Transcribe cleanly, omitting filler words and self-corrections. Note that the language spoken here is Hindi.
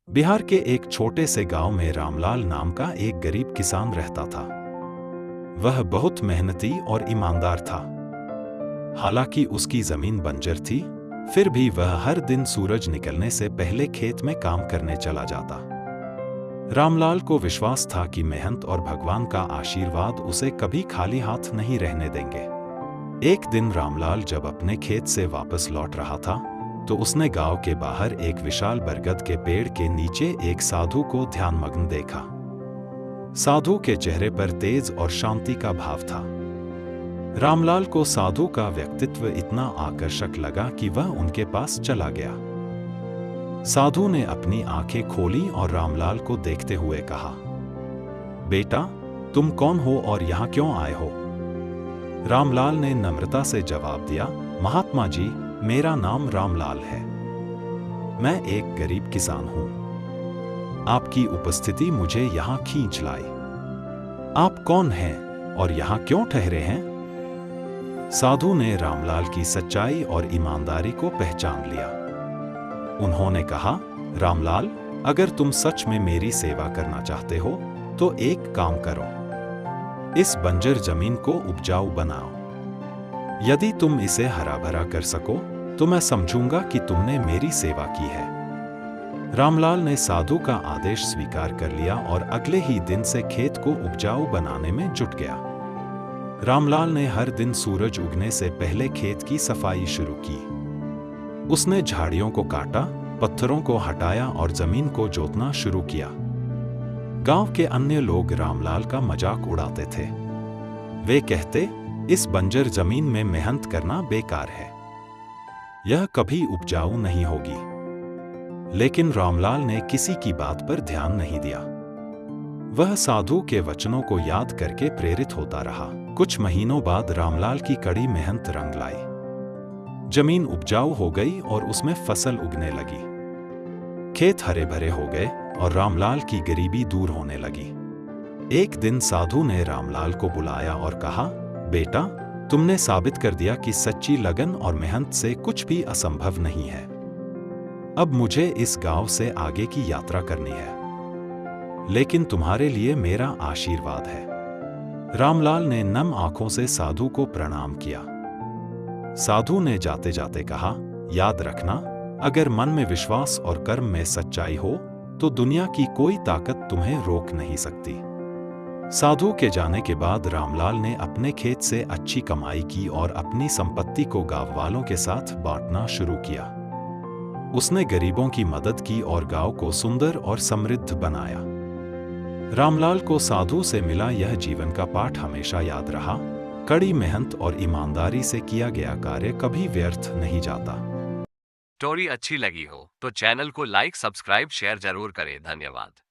बिहार के एक छोटे से गांव में रामलाल नाम का एक गरीब किसान रहता था। वह बहुत मेहनती और ईमानदार था। हालांकि उसकी जमीन बंजर थी, फिर भी वह हर दिन सूरज निकलने से पहले खेत में काम करने चला जाता। रामलाल को विश्वास था कि मेहनत और भगवान का आशीर्वाद उसे कभी खाली हाथ नहीं रहने देंगे। एक दिन रामलाल जब अपने खेत से वापस लौट रहा था, तो उसने गांव के बाहर एक विशाल बरगद के पेड़ के नीचे एक साधु को ध्यानमग्न देखा। साधु के चेहरे पर तेज और शांति का भाव था। रामलाल को साधु का व्यक्तित्व इतना आकर्षक लगा कि वह उनके पास चला गया। साधु ने अपनी आंखें खोली और रामलाल को देखते हुए कहा, बेटा, तुम कौन हो और यहाँ क्यों आए हो? रामलाल ने नम्रता से जवाब दिया, महात्मा जी, मेरा नाम रामलाल है। मैं एक गरीब किसान हूं। आपकी उपस्थिति मुझे यहां खींच लाई। आप कौन हैं और यहां क्यों ठहरे हैं? साधु ने रामलाल की सच्चाई और ईमानदारी को पहचान लिया। उन्होंने कहा, रामलाल, अगर तुम सच में मेरी सेवा करना चाहते हो तो एक काम करो, इस बंजर जमीन को उपजाऊ बनाओ। यदि तुम इसे हरा भरा कर सको तो मैं समझूंगा कि तुमने मेरी सेवा की है। रामलाल ने साधु का आदेश स्वीकार कर लिया और अगले ही दिन से खेत को उपजाऊ बनाने में जुट गया। रामलाल ने हर दिन सूरज उगने से पहले खेत की सफाई शुरू की। उसने झाड़ियों को काटा, पत्थरों को हटाया और जमीन को जोतना शुरू किया। गांव के अन्य लोग रामलाल का मजाक उड़ाते थे। वे कहते, इस बंजर जमीन में मेहनत करना बेकार है, यह कभी उपजाऊ नहीं होगी। लेकिन रामलाल ने किसी की बात पर ध्यान नहीं दिया। वह साधु के वचनों को याद करके प्रेरित होता रहा। कुछ महीनों बाद रामलाल की कड़ी मेहनत रंग लाई। जमीन उपजाऊ हो गई और उसमें फसल उगने लगी। खेत हरे भरे हो गए और रामलाल की गरीबी दूर होने लगी। एक दिन साधु ने रामलाल को बुलाया और कहा, बेटा, तुमने साबित कर दिया कि सच्ची लगन और मेहनत से कुछ भी असंभव नहीं है। अब मुझे इस गांव से आगे की यात्रा करनी है, लेकिन तुम्हारे लिए मेरा आशीर्वाद है। रामलाल ने नम आंखों से साधु को प्रणाम किया। साधु ने जाते जाते कहा, याद रखना, अगर मन में विश्वास और कर्म में सच्चाई हो तो दुनिया की कोई ताकत तुम्हें रोक नहीं सकती। साधु के जाने के बाद रामलाल ने अपने खेत से अच्छी कमाई की और अपनी संपत्ति को गांव वालों के साथ बांटना शुरू किया। उसने गरीबों की मदद की और गांव को सुंदर और समृद्ध बनाया। रामलाल को साधु से मिला यह जीवन का पाठ हमेशा याद रहा, कड़ी मेहनत और ईमानदारी से किया गया कार्य कभी व्यर्थ नहीं जाता। स्टोरी अच्छी लगी हो तो चैनल को लाइक, सब्सक्राइब, शेयर जरूर करें। धन्यवाद।